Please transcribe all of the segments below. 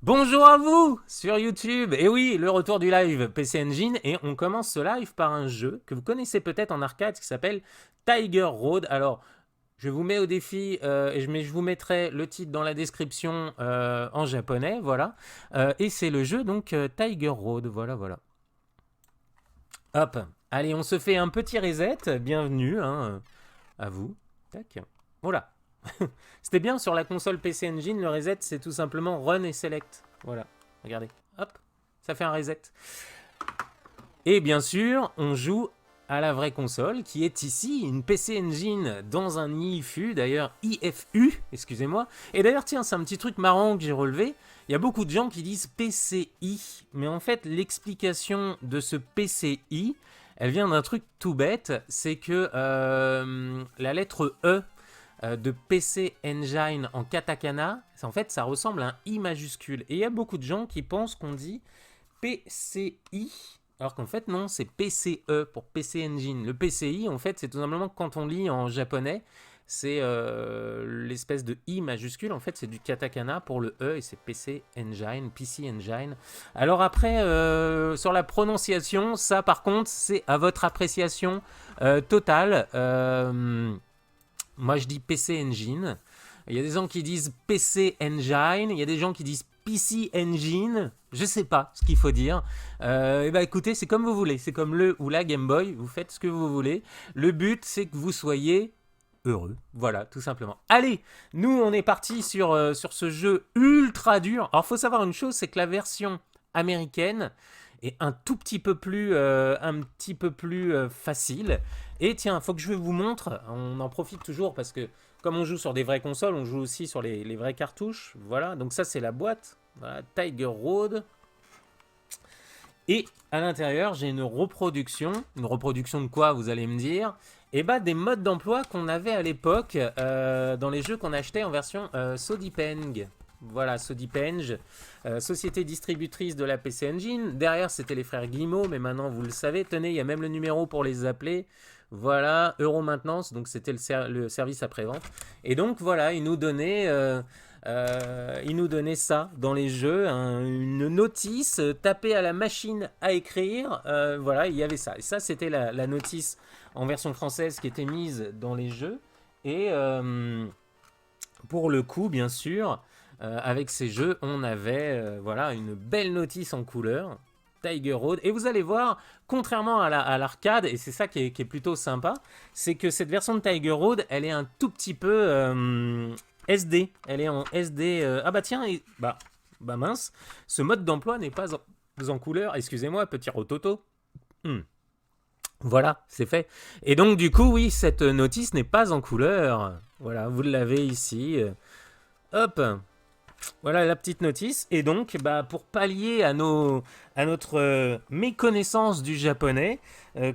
Bonjour à vous sur YouTube. Et oui, le retour du live PC Engine. Et on commence ce live par un jeu que vous connaissez peut-être en arcade qui s'appelle Tiger Road. Alors, je vous mets au défi je vous mettrai le titre dans la description en japonais. Voilà. Et c'est le jeu donc Tiger Road. Voilà, voilà. Hop. Allez, on se fait un petit reset. Bienvenue à vous. Tac. Voilà. C'était bien sur la console PC Engine, le reset c'est tout simplement run et select. Voilà, regardez, hop, ça fait un reset. Et bien sûr, on joue à la vraie console qui est ici, une PC Engine dans un IFU, d'ailleurs IFU, excusez-moi. Et d'ailleurs, tiens, c'est un petit truc marrant que j'ai relevé. Il y a beaucoup de gens qui disent PCI, mais en fait, l'explication de ce PCI, elle vient d'un truc tout bête, c'est que la lettre E de PC Engine en katakana, en fait, ça ressemble à un I majuscule. Et il y a beaucoup de gens qui pensent qu'on dit PCI, alors qu'en fait, non, c'est PCE pour PC Engine. Le PCI, en fait, c'est tout simplement quand on lit en japonais, c'est l'espèce de I majuscule. En fait, c'est du katakana pour le E et c'est PC Engine, PC Engine. Alors après, sur la prononciation, ça par contre, c'est à votre appréciation totale. Moi, je dis PC Engine. Il y a des gens qui disent PC Engine. Il y a des gens qui disent PC Engine. Je sais pas ce qu'il faut dire. Et bah écoutez, c'est comme vous voulez. C'est comme le ou la Game Boy. Vous faites ce que vous voulez. Le but, c'est que vous soyez heureux. Voilà, tout simplement. Allez, nous, on est parti sur ce jeu ultra dur. Alors, faut savoir une chose, c'est que la version américaine est un un petit peu plus facile. Et tiens, faut que je vous montre, on en profite toujours parce que comme on joue sur des vraies consoles, on joue aussi sur les vraies cartouches. Voilà, donc ça c'est la boîte, voilà, Tiger Road. Et à l'intérieur, j'ai une reproduction de quoi vous allez me dire? Et bah des modes d'emploi qu'on avait à l'époque dans les jeux qu'on achetait en version Sodipeng. Voilà, Sodipeng, société distributrice de la PC Engine. Derrière, c'était les frères Guillemot, mais maintenant, vous le savez. Tenez, il y a même le numéro pour les appeler. Voilà, Euro Maintenance, donc c'était le service après-vente. Et donc, voilà, il nous donnait ça dans les jeux, une notice tapée à la machine à écrire. Voilà, il y avait ça. Et ça, c'était la notice en version française qui était mise dans les jeux. Et pour le coup, bien sûr, avec ces jeux, on avait voilà, une belle notice en couleur. Tiger Road. Et vous allez voir, contrairement à l'arcade, et c'est ça qui est plutôt sympa, c'est que cette version de Tiger Road, elle est un tout petit peu SD. Elle est en SD. Ah bah tiens, bah mince, ce mode d'emploi n'est pas en couleur. Excusez-moi, petit rototo. Voilà, c'est fait. Et donc du coup, oui, cette notice n'est pas en couleur. Voilà, vous l'avez ici. Hop, voilà la petite notice. Et donc, bah, pour pallier à notre méconnaissance du japonais,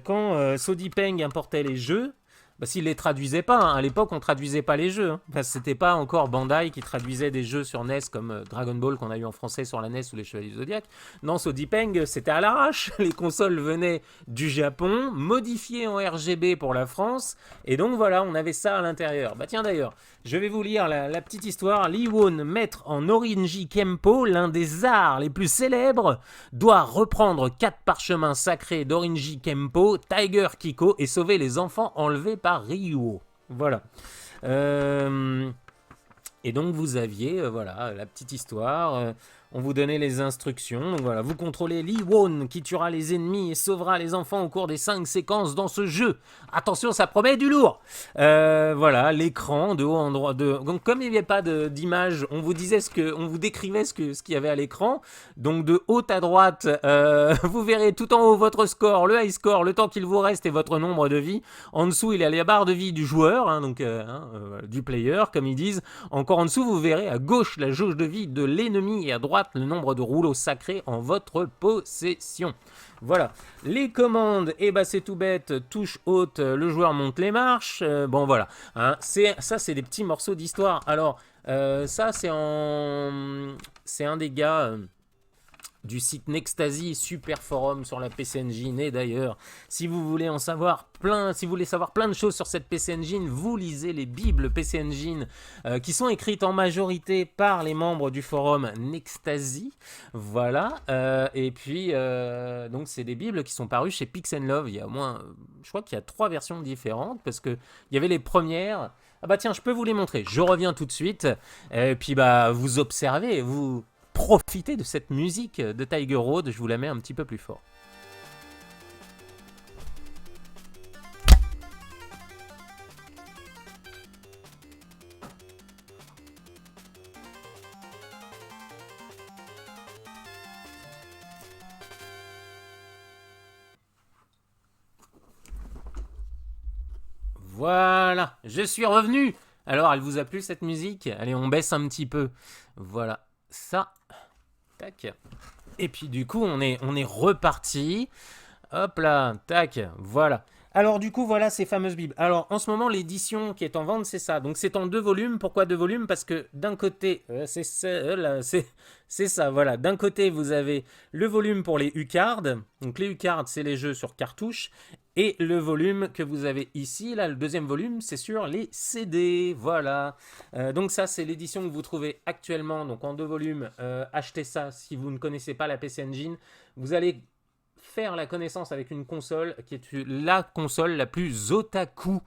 quand Sodipeng importait les jeux, bah, s'il les traduisait pas, hein, à l'époque on traduisait pas les jeux. Hein, parce que c'était pas encore Bandai qui traduisait des jeux sur NES comme Dragon Ball qu'on a eu en français sur la NES ou les Chevaliers du Zodiac. Non, Sodipeng c'était à l'arrache. Les consoles venaient du Japon, modifiées en RGB pour la France. Et donc voilà, on avait ça à l'intérieur. Bah tiens d'ailleurs, je vais vous lire la petite histoire. Lee Won, maître en Orinji Kempo, l'un des arts les plus célèbres, doit reprendre 4 parchemins sacrés d'Orinji Kempo, Tiger Kiko, et sauver les enfants enlevés par Ryuo. Voilà. Et donc vous aviez voilà la petite histoire. On vous donnait les instructions. Donc voilà, vous contrôlez Lee Won qui tuera les ennemis et sauvera les enfants au cours des 5 séquences dans ce jeu. Attention, ça promet du lourd. Voilà, l'écran de haut en droit. Donc comme il n'y avait pas d'image, on vous disait on vous décrivait ce qu'il y avait à l'écran. Donc de haut à droite, vous verrez tout en haut votre score, le high score, le temps qu'il vous reste et votre nombre de vies. En dessous, il y a la barre de vie du joueur, du player, comme ils disent. Encore en dessous, vous verrez à gauche la jauge de vie de l'ennemi et à droite le nombre de rouleaux sacrés en votre possession. Voilà. Les commandes, c'est tout bête. Touche haute, le joueur monte les marches. Bon, voilà. Hein, ça, c'est des petits morceaux d'histoire. Alors, ça, c'est un des gars du site Nextasy, super forum sur la PC Engine. Et d'ailleurs, si vous voulez en savoir plein, si vous voulez savoir plein de choses sur cette PC Engine, vous lisez les bibles PC Engine qui sont écrites en majorité par les membres du forum Nextasy. Voilà. Et puis, donc c'est des bibles qui sont parues chez Pix Love. Il y a au moins, je crois qu'il y a 3 versions différentes parce que il y avait les premières. Ah bah tiens, je peux vous les montrer. Je reviens tout de suite. Et puis bah vous observez, vous profitez de cette musique de Tiger Road. Je vous la mets un petit peu plus fort. Voilà, je suis revenu. Alors, elle vous a plu cette musique? Allez, on baisse un petit peu. Voilà, ça. Tac. Et puis du coup, on est reparti. Hop là, tac, voilà. Alors du coup, voilà ces fameuses bibles. Alors en ce moment, l'édition qui est en vente, c'est ça. Donc c'est en 2 volumes. Pourquoi 2 volumes? Parce que d'un côté, c'est ça, voilà. D'un côté, vous avez le volume pour les U-cards. Donc les U-cards, c'est les jeux sur cartouche. Et le volume que vous avez ici, là, le deuxième volume, c'est sur les CD. Voilà. Donc ça, c'est l'édition que vous trouvez actuellement. Donc en 2 volumes, achetez ça si vous ne connaissez pas la PC Engine. Vous allez faire la connaissance avec une console qui est la console la plus otaku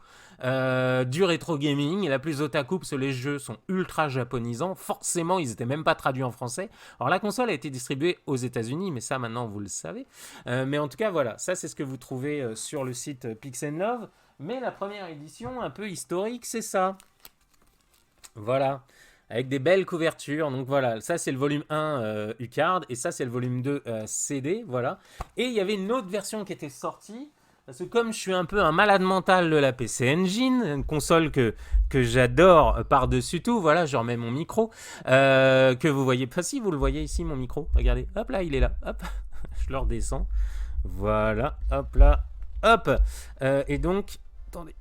du rétro gaming, la plus otaku parce que les jeux sont ultra japonisants, forcément ils n'étaient même pas traduits en français. Alors la console a été distribuée aux États-Unis, mais ça maintenant vous le savez. Mais en tout cas voilà, ça c'est ce que vous trouvez sur le site Pix Love. Mais la première édition un peu historique, c'est ça. Voilà. Avec des belles couvertures. Donc voilà, ça c'est le volume 1 U-Card et ça c'est le volume 2 CD. Voilà. Et il y avait une autre version qui était sortie. Parce que comme je suis un peu un malade mental de la PC Engine, une console que j'adore par-dessus tout, voilà, je remets mon micro, que vous voyez, enfin si vous le voyez ici mon micro, regardez, hop là, il est là, hop, je le redescends, voilà, hop là, hop, et donc, attendez,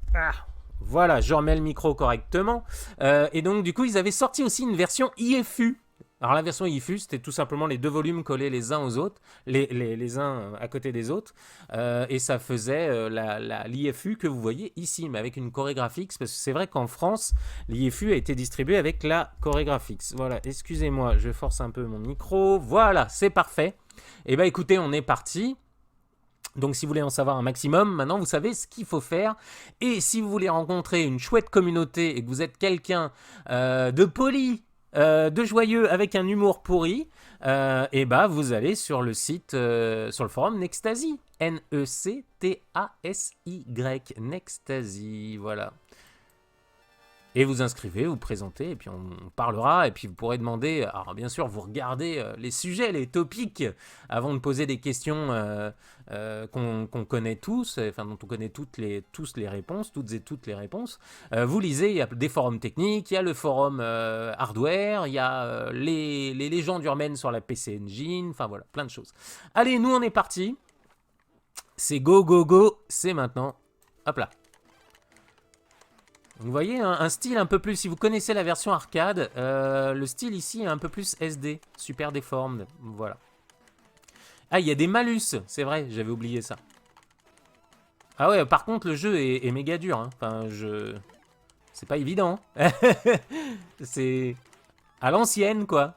voilà, je remets le micro correctement. Et donc, du coup, ils avaient sorti aussi une version IFU. Alors, la version IFU, c'était tout simplement les 2 volumes collés les uns aux autres, les uns à côté des autres. Et ça faisait l'IFU que vous voyez ici, mais avec une CoreGraphics. Parce que c'est vrai qu'en France, l'IFU a été distribué avec la CoreGraphics. Voilà, excusez-moi, je force un peu mon micro. Voilà, c'est parfait. Et bah, écoutez, on est parti. Donc si vous voulez en savoir un maximum, maintenant vous savez ce qu'il faut faire. Et si vous voulez rencontrer une chouette communauté et que vous êtes quelqu'un de poli, de joyeux, avec un humour pourri, et bah vous allez sur le site, sur le forum Nextasy. N-E-C-T-A-S-Y. Nextasy, voilà. Et vous inscrivez, vous présentez, et puis on parlera, et puis vous pourrez demander, alors bien sûr, vous regardez les sujets, les topics, avant de poser des questions qu'on connaît tous, enfin dont on connaît tous les réponses, toutes et toutes les réponses. Vous lisez, il y a des forums techniques, il y a le forum hardware, il y a les légendes urbaines sur la PC Engine, enfin voilà, plein de choses. Allez, nous on est parti. C'est go, go, go, c'est maintenant. Hop là. Vous voyez, un style un peu plus, si vous connaissez la version arcade, le style ici est un peu plus SD, super deformed, voilà. Ah, il y a des malus, c'est vrai, j'avais oublié ça. Ah ouais, par contre, le jeu est méga dur, hein. Enfin, c'est pas évident. C'est à l'ancienne, quoi.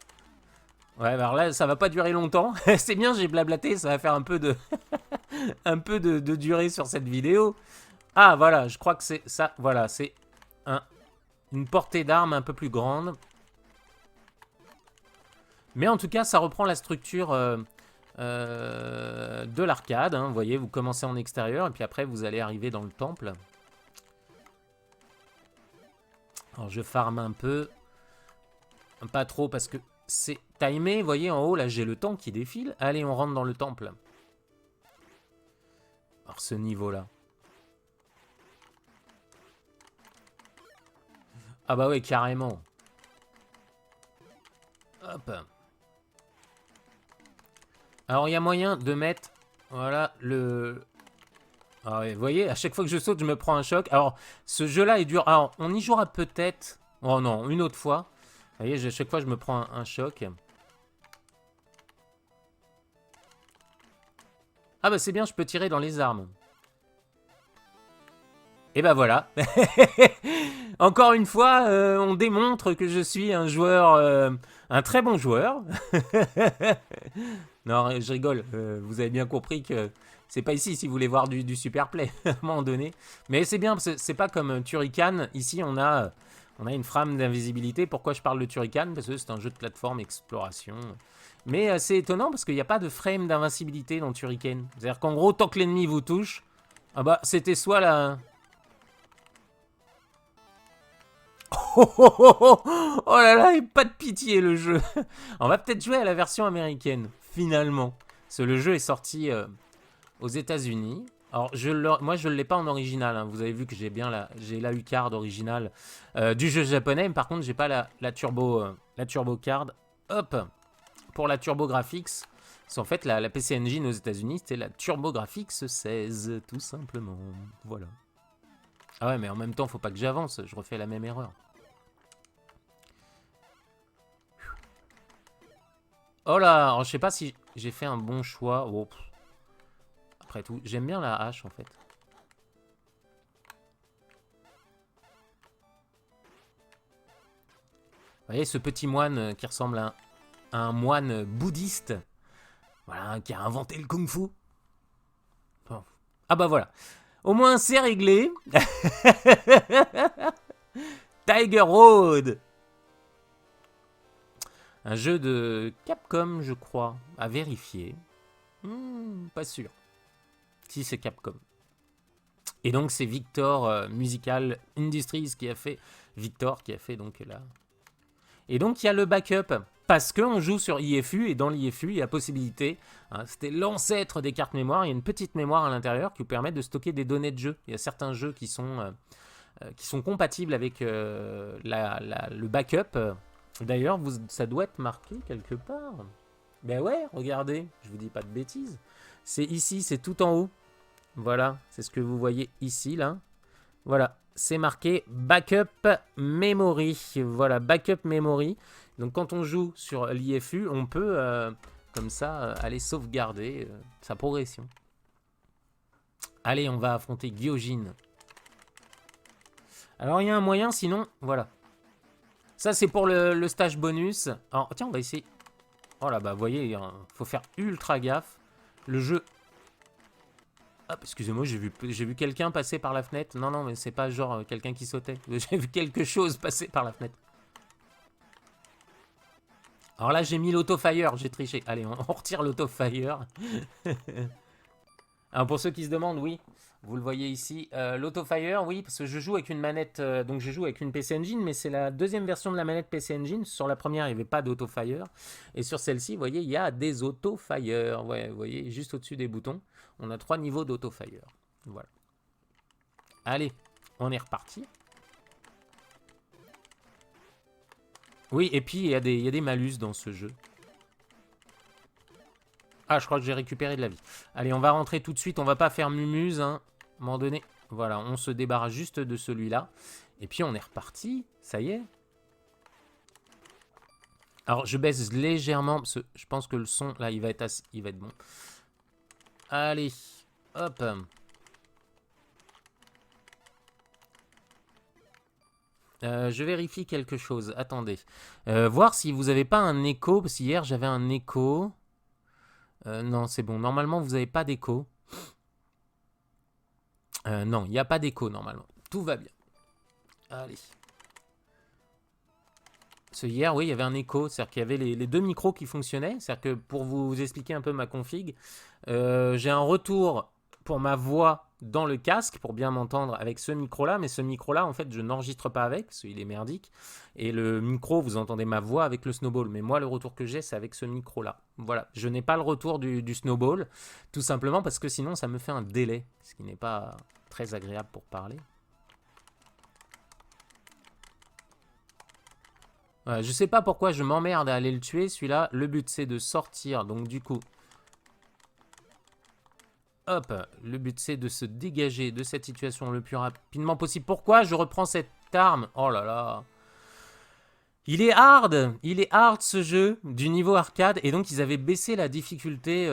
Ouais, alors là, ça va pas durer longtemps. C'est bien, j'ai blablaté, ça va faire un peu de, un peu de durée sur cette vidéo. Ah, voilà, je crois que c'est ça, voilà, c'est une portée d'armes un peu plus grande. Mais en tout cas, ça reprend la structure de l'arcade. Hein. Vous voyez, vous commencez en extérieur et puis après, vous allez arriver dans le temple. Alors, je farme un peu. Pas trop parce que c'est timé. Vous voyez, en haut, là, j'ai le temps qui défile. Allez, on rentre dans le temple. Alors, ce niveau-là. Ah bah ouais, carrément. Hop. Alors, il y a moyen de mettre, voilà, le... Ah ouais, vous voyez, à chaque fois que je saute, je me prends un choc. Alors, ce jeu-là est dur. Alors, on y jouera peut-être... Oh non, une autre fois. Vous voyez, à chaque fois, je me prends un choc. Ah bah c'est bien, je peux tirer dans les armes. Et bah voilà. Encore une fois, on démontre que je suis un joueur, un très bon joueur. Non, je rigole. Vous avez bien compris que c'est pas ici si vous voulez voir du super play à un moment donné. Mais c'est bien, c'est pas comme Turrican. Ici, on a une frame d'invisibilité. Pourquoi je parle de Turrican? Parce que c'est un jeu de plateforme exploration. Mais c'est étonnant parce qu'il n'y a pas de frame d'invincibilité dans Turrican. C'est-à-dire qu'en gros, tant que l'ennemi vous touche, ah bah c'était soit la... Oh là là, et pas de pitié le jeu. On va peut-être jouer à la version américaine, finalement. Parce que le jeu est sorti aux États-Unis. Alors, moi, je ne l'ai pas en original. Hein. Vous avez vu que j'ai la U-Card originale du jeu japonais. Mais par contre, j'ai pas la Turbo Card. Hop, pour la Turbo Graphics. En fait, la PC Engine aux États-Unis, c'était la Turbo Graphics 16, tout simplement. Voilà. Ah ouais, mais en même temps, faut pas que j'avance. Je refais la même erreur. Oh là, alors, je sais pas si j'ai fait un bon choix. Oh, après tout, j'aime bien la hache en fait. Vous voyez ce petit moine qui ressemble à un moine bouddhiste. Voilà, qui a inventé le kung-fu. Bon. Ah bah voilà. Au moins c'est réglé. Tiger Road. Un jeu de Capcom, je crois. À vérifier. Pas sûr. Si c'est Capcom. Et donc c'est Victor Musical Industries qui a fait... Victor qui a fait donc là... Et donc il y a le backup. Parce qu'on joue sur IFU, et dans l'IFU, il y a possibilité, hein, c'était l'ancêtre des cartes mémoire, il y a une petite mémoire à l'intérieur qui vous permet de stocker des données de jeu. Il y a certains jeux qui sont compatibles avec le backup. D'ailleurs, ça doit être marqué quelque part. Ben ouais, regardez, je vous dis pas de bêtises. C'est ici, c'est tout en haut. Voilà, c'est ce que vous voyez ici, là. Voilà, c'est marqué Backup Memory. Voilà, Backup Memory. Donc quand on joue sur l'IFU, on peut, comme ça, aller sauvegarder sa progression. Allez, on va affronter Gyojin. Alors, il y a un moyen, sinon, voilà. Ça, c'est pour le stage bonus. Alors, tiens, on va essayer. Oh là, bah, vous voyez, il faut faire ultra gaffe. Le jeu... Hop, excusez-moi, j'ai vu quelqu'un passer par la fenêtre. Non, non, mais c'est pas genre quelqu'un qui sautait. J'ai vu quelque chose passer par la fenêtre. Alors là, j'ai mis l'auto-fire, j'ai triché. Allez, on retire l'auto-fire. Alors pour ceux qui se demandent, oui, vous le voyez ici, l'auto-fire, oui, parce que je joue avec une manette, donc je joue avec une PC Engine, mais c'est la deuxième version de la manette PC Engine. Sur la première, il n'y avait pas d'auto-fire. Et sur celle-ci, vous voyez, il y a des auto-fire. Ouais, vous voyez, juste au-dessus des boutons, on a 3 niveaux d'auto-fire. Voilà. Allez, on est reparti. Oui, et puis il y a des malus dans ce jeu. Ah, je crois que j'ai récupéré de la vie. Allez, on va rentrer tout de suite. On va pas faire mumuse, hein. À un moment donné, voilà, on se débarrasse juste de celui-là. Et puis, on est reparti. Ça y est. Alors, je baisse légèrement, parce que je pense que le son, là, il va être bon. Allez, hop. Je vérifie quelque chose. Attendez. Voir si vous n'avez pas un écho, parce qu'hier, j'avais un écho... non, c'est bon. Normalement, vous n'avez pas d'écho. Non, il n'y a pas d'écho, normalement. Tout va bien. Allez. Parce que hier, oui, il y avait un écho. C'est-à-dire qu'il y avait les deux micros qui fonctionnaient. C'est-à-dire que pour vous expliquer un peu ma config, j'ai un retour pour ma voix dans le casque pour bien m'entendre avec ce micro-là. Mais ce micro-là, en fait, je n'enregistre pas avec parce qu'il est merdique. Et le micro, vous entendez ma voix avec le snowball. Mais moi, le retour que j'ai, c'est avec ce micro-là. Voilà. Je n'ai pas le retour du snowball. Tout simplement parce que sinon, ça me fait un délai. Ce qui n'est pas très agréable pour parler. Voilà, je sais pas pourquoi je m'emmerde à aller le tuer, celui-là. Le but, c'est de sortir. Donc, du coup... Hop, le but c'est de se dégager de cette situation le plus rapidement possible. Pourquoi je reprends cette arme? Oh là là. Il est hard ce jeu, du niveau arcade. Et donc ils avaient baissé la difficulté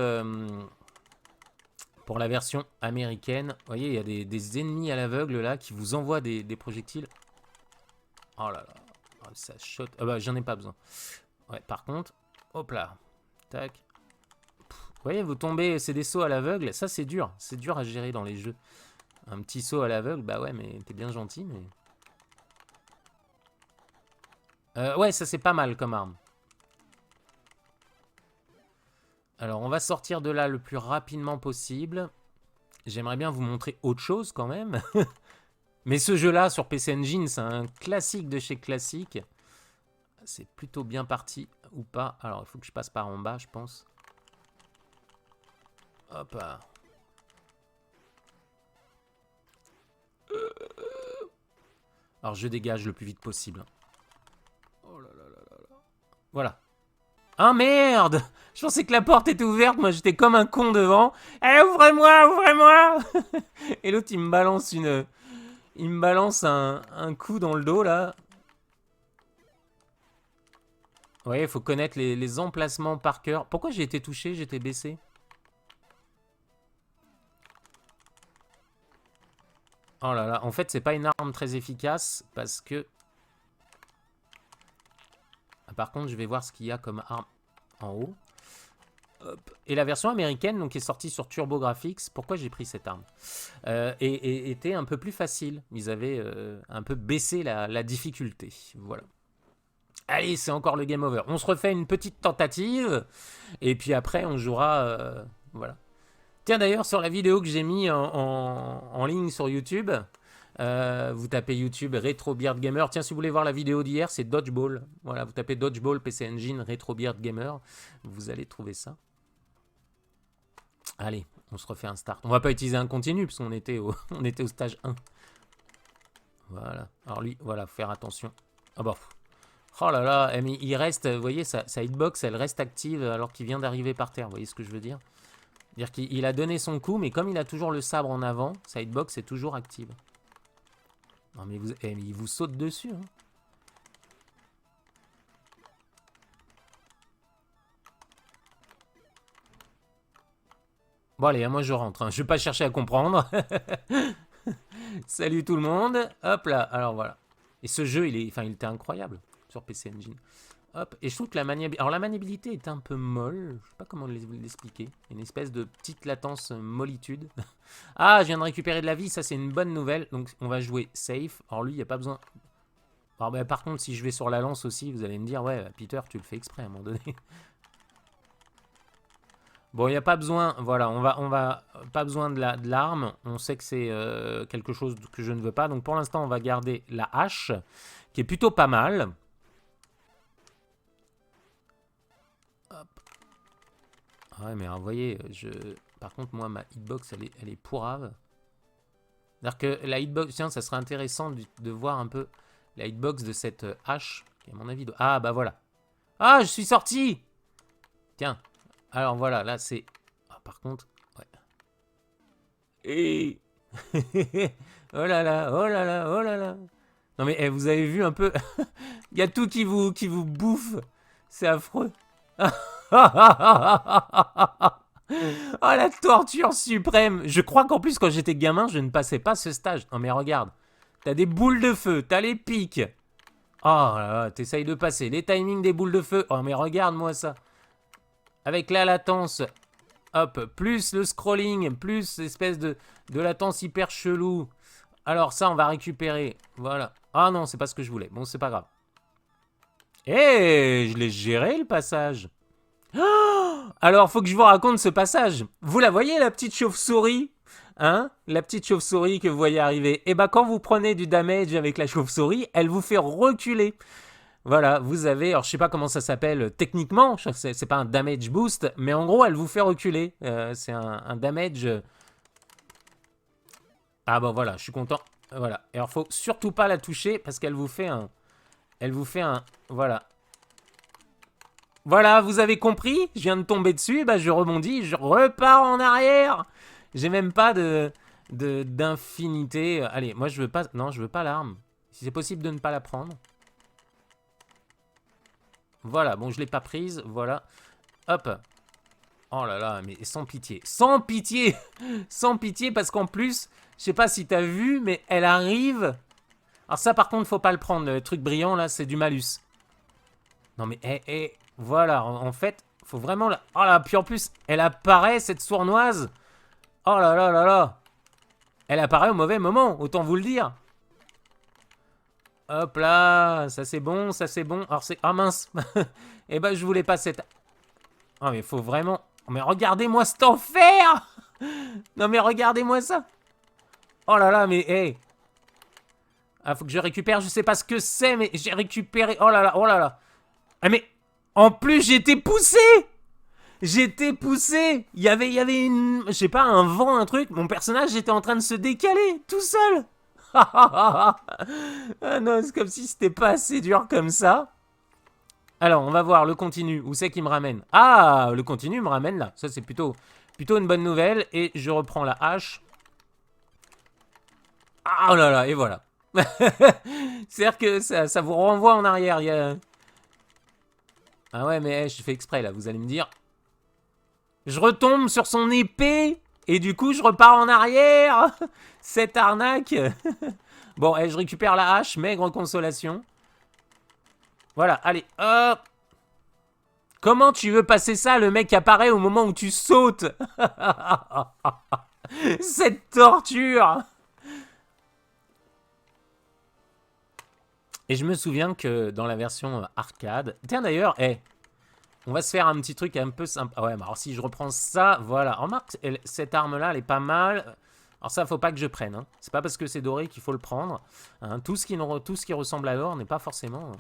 Pour la version américaine, vous voyez, il y a des ennemis à l'aveugle là qui vous envoient des projectiles. Oh là là, oh, ça shot. Ah bah j'en ai pas besoin. Ouais, par contre, hop là, tac. Vous voyez, vous tombez, c'est des sauts à l'aveugle. Ça c'est dur à gérer dans les jeux. Un petit saut à l'aveugle, bah ouais, mais t'es bien gentil, mais... ouais, ça c'est pas mal comme arme. Alors, on va sortir de là le plus rapidement possible. J'aimerais bien vous montrer autre chose quand même. Mais ce jeu-là, sur PC Engine, c'est un classique de chez classique. C'est plutôt bien parti ou pas. Alors, il faut que je passe par en bas, je pense. Hop là. Alors, je dégage le plus vite possible. Oh là là là là là. Voilà. Ah merde! Je pensais que la porte était ouverte, moi j'étais comme un con devant. Eh, ouvrez-moi, ouvrez-moi! Et l'autre il me balance un coup dans le dos là. Vous voyez, il faut connaître les emplacements par cœur. Pourquoi j'ai été touché? J'étais baissé. Oh là là, en fait c'est pas une arme très efficace parce que... Ah, par contre je vais voir ce qu'il y a comme arme en haut. Hop. Et la version américaine, donc, qui est sortie sur TurboGrafx, pourquoi j'ai pris cette arme et était un peu plus facile. Ils avaient un peu baissé la difficulté. Voilà. Allez, c'est encore le game over. On se refait une petite tentative. Et puis après, on jouera... voilà. Tiens, d'ailleurs, sur la vidéo que j'ai mis en ligne sur YouTube, vous tapez YouTube Retro Beard Gamer. Tiens, si vous voulez voir la vidéo d'hier, c'est Dodgeball. Voilà, vous tapez Dodgeball PC Engine Retro Beard Gamer. Vous allez trouver ça. Allez, on se refait un start. On va pas utiliser un continu, parce qu'on était au, on était au stage 1. Voilà. Alors lui, voilà, faut faire attention. Ah bah... Oh là là, mais il reste, vous voyez, sa hitbox, elle reste active alors qu'il vient d'arriver par terre. Vous voyez ce que je veux dire? C'est-à-dire qu'il a donné son coup, mais comme il a toujours le sabre en avant, sa hitbox est toujours active. Non mais, mais il vous saute dessus. Hein. Bon allez, moi je rentre. Hein. Je vais pas chercher à comprendre. Salut tout le monde. Hop là, alors voilà. Et ce jeu, il était incroyable sur PC Engine. Hop, et je trouve que la maniabilité... Alors la maniabilité est un peu molle, je sais pas comment vous l'expliquer. Une espèce de petite latence mollitude. Ah, je viens de récupérer de la vie, ça c'est une bonne nouvelle. Donc on va jouer safe. Alors lui, il n'y a pas besoin... Alors, bah, par contre, si je vais sur la lance aussi, vous allez me dire, ouais, Peter, tu le fais exprès à un moment donné. Bon, il n'y a pas besoin, voilà, on va pas besoin de l'arme. On sait que c'est quelque chose que je ne veux pas. Donc pour l'instant, on va garder la hache, qui est plutôt pas mal. Ouais, mais alors, vous voyez, par contre, moi, ma hitbox, elle est pourrave. C'est-à-dire que la hitbox, tiens, ça serait intéressant de voir un peu la hitbox de cette hache, qui à mon avis... Ah, bah voilà. Ah, je suis sorti! Tiens, alors voilà, là, c'est... Ah, par contre, ouais. Et... oh là là, oh là là, oh là là. Non mais vous avez vu un peu... Il y a tout qui vous bouffe. C'est affreux. Oh, la torture suprême. Je crois qu'en plus, quand j'étais gamin, je ne passais pas ce stage. Non, mais regarde. T'as des boules de feu, t'as les pics. Oh là là, t'essayes de passer les timings des boules de feu. Oh, mais regarde-moi ça. Avec la latence, hop, plus le scrolling, plus l'espèce de latence hyper chelou. Alors ça, on va récupérer. Voilà. Ah non, c'est pas ce que je voulais. Bon, c'est pas grave. Eh, je l'ai géré, le passage. Alors, faut que je vous raconte ce passage. Vous la voyez, la petite chauve-souris? Hein? La petite chauve-souris que vous voyez arriver. Et bah, quand vous prenez du damage avec la chauve-souris, elle vous fait reculer. Voilà, vous avez... Alors, je sais pas comment ça s'appelle techniquement. C'est pas un damage boost. Mais en gros, elle vous fait reculer. C'est un damage... Ah bah voilà, je suis content. Voilà. Et alors, faut surtout pas la toucher parce qu'elle vous fait un... Elle vous fait un... Voilà. Voilà, vous avez compris? Je viens de tomber dessus, bah je rebondis, je repars en arrière. J'ai même pas d'infinité. Allez, moi je veux pas... Non, je veux pas l'arme. Si c'est possible de ne pas la prendre. Voilà, bon, je l'ai pas prise, voilà. Hop. Oh là là, mais sans pitié. Sans pitié. Sans pitié, parce qu'en plus, je sais pas si t'as vu, mais elle arrive. Alors ça, par contre, faut pas le prendre. Le truc brillant, là, c'est du malus. Non, mais, voilà. En fait, faut vraiment... Oh là, puis en plus, elle apparaît, cette sournoise. Oh là là là là. Elle apparaît au mauvais moment, autant vous le dire. Hop là, ça c'est bon, ça c'est bon. Alors c'est... Ah mince. Eh ben, je voulais pas cette... Oh, mais faut vraiment... Oh, mais regardez-moi cet enfer. Non, mais regardez-moi ça. Oh là là, mais, hey. Ah, faut que je récupère, je sais pas ce que c'est, mais j'ai récupéré... Oh là là, oh là là. Ah, mais... En plus, j'étais poussé. J'étais poussé. Il y avait une... Je sais pas, un vent, un truc. Mon personnage était en train de se décaler, tout seul. Ah non, c'est comme si c'était pas assez dur comme ça. Alors, on va voir le continu. Où c'est qu'il me ramène? Ah, le continu me ramène là. Ça, c'est plutôt une bonne nouvelle. Et je reprends la hache. Ah oh là là, et voilà. C'est-à-dire que ça vous renvoie en arrière. Il y a... Ah ouais, mais je fais exprès là, vous allez me dire. Je retombe sur son épée. Et du coup, je repars en arrière. Cette arnaque. Bon, je récupère la hache, maigre consolation. Voilà, allez, hop. Comment tu veux passer ça? Le mec apparaît au moment où tu sautes. Cette torture. Et je me souviens que dans la version arcade... Tiens d'ailleurs, on va se faire un petit truc un peu sympa. Ouais, mais alors si je reprends ça, voilà. Remarque, cette arme-là, elle est pas mal. Alors ça, faut pas que je prenne. Hein. C'est pas parce que c'est doré qu'il faut le prendre. Hein. Tout ce qui ressemble à l'or n'est pas forcément...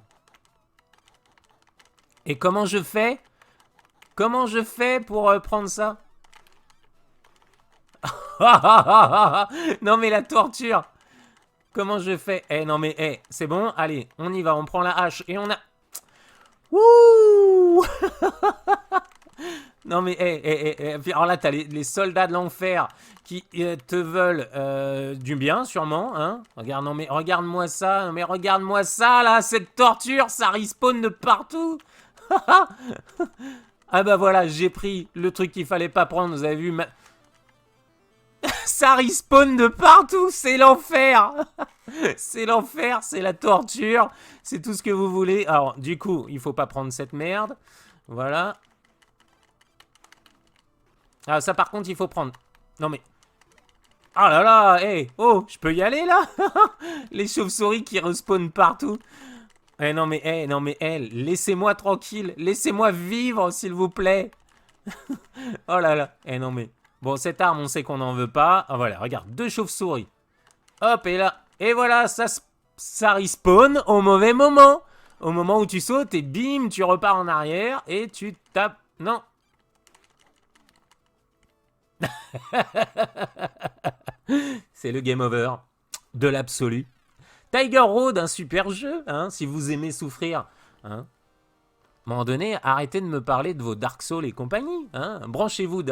Et comment je fais? Comment je fais pour prendre ça? Non mais la torture. Comment je fais? Non mais c'est bon, allez, on y va, on prend la hache et on a... Ouh. Non mais alors là t'as les soldats de l'enfer qui te veulent du bien sûrement, hein. Regarde, non mais regarde-moi ça, non mais regarde-moi ça là, cette torture, ça respawn de partout. Ah bah voilà, j'ai pris le truc qu'il fallait pas prendre, vous avez vu ça respawn de partout, c'est l'enfer. C'est l'enfer, c'est la torture, c'est tout ce que vous voulez. Alors du coup, il faut pas prendre cette merde. Voilà. Ah ça par contre, il faut prendre... Non mais... Oh là là, oh, je peux y aller là. Les chauves-souris qui respawnent partout. Non mais, laissez-moi tranquille. Laissez-moi vivre, s'il vous plaît. Oh là là. Non mais... Bon, cette arme, on sait qu'on n'en veut pas. Ah voilà, regarde, 2 chauves-souris. Hop, et là... Et voilà, ça respawn au mauvais moment. Au moment où tu sautes, et bim, tu repars en arrière, et tu tapes... Non. C'est le game over de l'absolu. Tiger Road, un super jeu, hein, si vous aimez souffrir. Hein. À un moment donné, arrêtez de me parler de vos Dark Souls et compagnie. Hein. Branchez-vous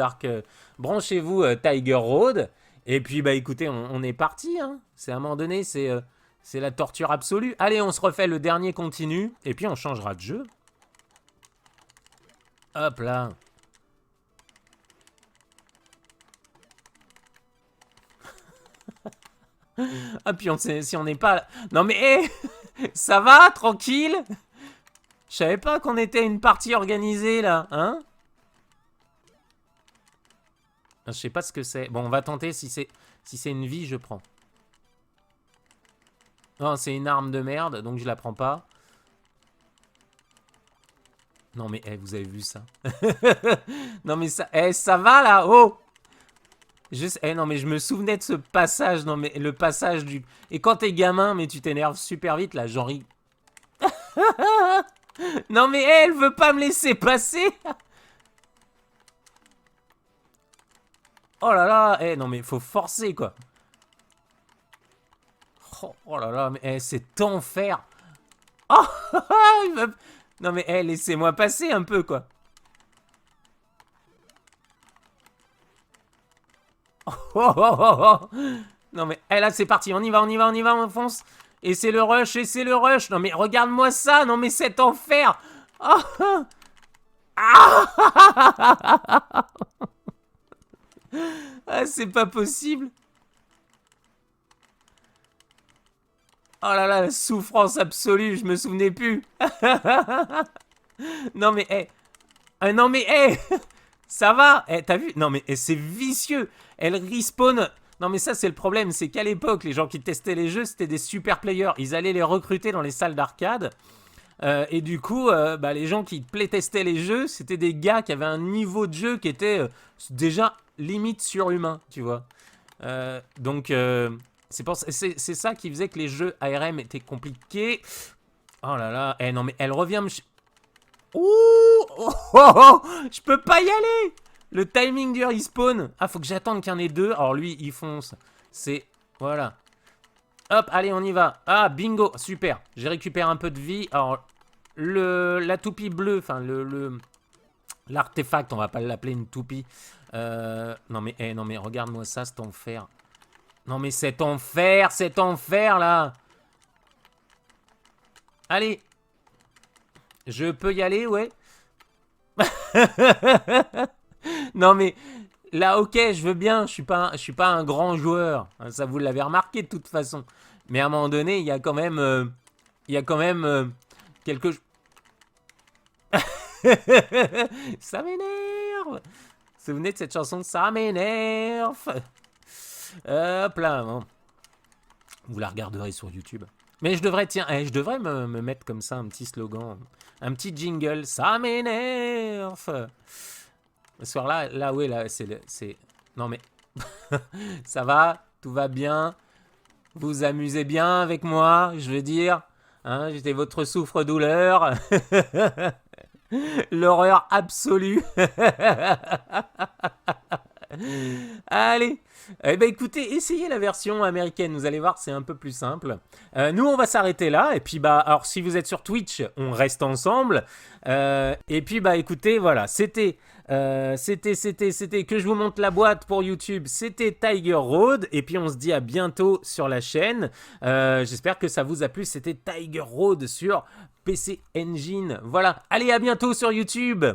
Tiger Road. Et puis, bah écoutez, on est parti. Hein. C'est à un moment donné, c'est la torture absolue. Allez, on se refait le dernier continu. Et puis, on changera de jeu. Hop là. Ah, puis si on n'est pas... Non mais, ça va, tranquille. Je savais pas qu'on était une partie organisée, là, hein. Je sais pas ce que c'est. Bon, on va tenter, si c'est une vie, je prends. Non, c'est une arme de merde, donc je la prends pas. Non mais, vous avez vu ça? Non mais ça... ça va, là, oh. Non mais je me souvenais de ce passage, non mais le passage du... Et quand t'es gamin, mais tu t'énerves super vite là, genre... Non mais elle veut pas me laisser passer. Oh là là, non mais faut forcer quoi. Oh là là, mais c'est enfer. Oh, non mais laissez-moi passer un peu quoi. Oh. Non mais, là c'est parti, on y va, on fonce. Et c'est le rush, Non mais regarde-moi ça, non mais cet enfer. Oh. Ah. C'est pas possible. Oh là là, la souffrance absolue, je me souvenais plus. Non mais, non mais, ça va. T'as vu? Non mais, c'est vicieux. Elle respawn. Non mais ça c'est le problème, c'est qu'à l'époque, les gens qui testaient les jeux, c'était des super players. Ils allaient les recruter dans les salles d'arcade. Et du coup, les gens qui playtestaient les jeux, c'était des gars qui avaient un niveau de jeu qui était déjà limite surhumain, tu vois. Donc, c'est ça qui faisait que les jeux ARM étaient compliqués. Oh là là, non mais elle revient me... Ouh, je peux pas y aller. Le timing du respawn. Ah, faut que j'attende qu'il y en ait deux. Alors lui, il fonce. C'est... Voilà. Hop, allez, on y va. Ah, bingo, super. J'ai récupéré un peu de vie. Alors, la toupie bleue, enfin, l'artefact, on va pas l'appeler une toupie. Non, mais regarde-moi ça, cet enfer. Non, mais cet enfer, là. Allez. Je peux y aller, ouais. Non, mais... Là, ok, je veux bien, je suis pas un grand joueur. Ça, vous l'avez remarqué de toute façon. Mais à un moment donné, il y a quand même... quelque chose... Ça m'énerve. Vous vous souvenez de cette chanson? Ça m'énerve. Hop là, bon. Vous la regarderez sur YouTube. Mais je devrais, tiens, je devrais me mettre comme ça un petit slogan. Un petit jingle. Ça m'énerve. Ce soir-là, oui, là, c'est... Non, mais... Ça va, tout va bien. Vous vous amusez bien avec moi, je veux dire. Hein, j'étais votre souffre-douleur. L'horreur absolue. Allez. Eh ben écoutez, essayez la version américaine. Vous allez voir, c'est un peu plus simple. Nous, on va s'arrêter là. Et puis, alors, si vous êtes sur Twitch, on reste ensemble. Et puis, écoutez, voilà. C'était que je vous montre la boîte pour YouTube. C'était Tiger Road. Et puis, on se dit à bientôt sur la chaîne. J'espère que ça vous a plu. C'était Tiger Road sur PC Engine. Voilà. Allez, à bientôt sur YouTube.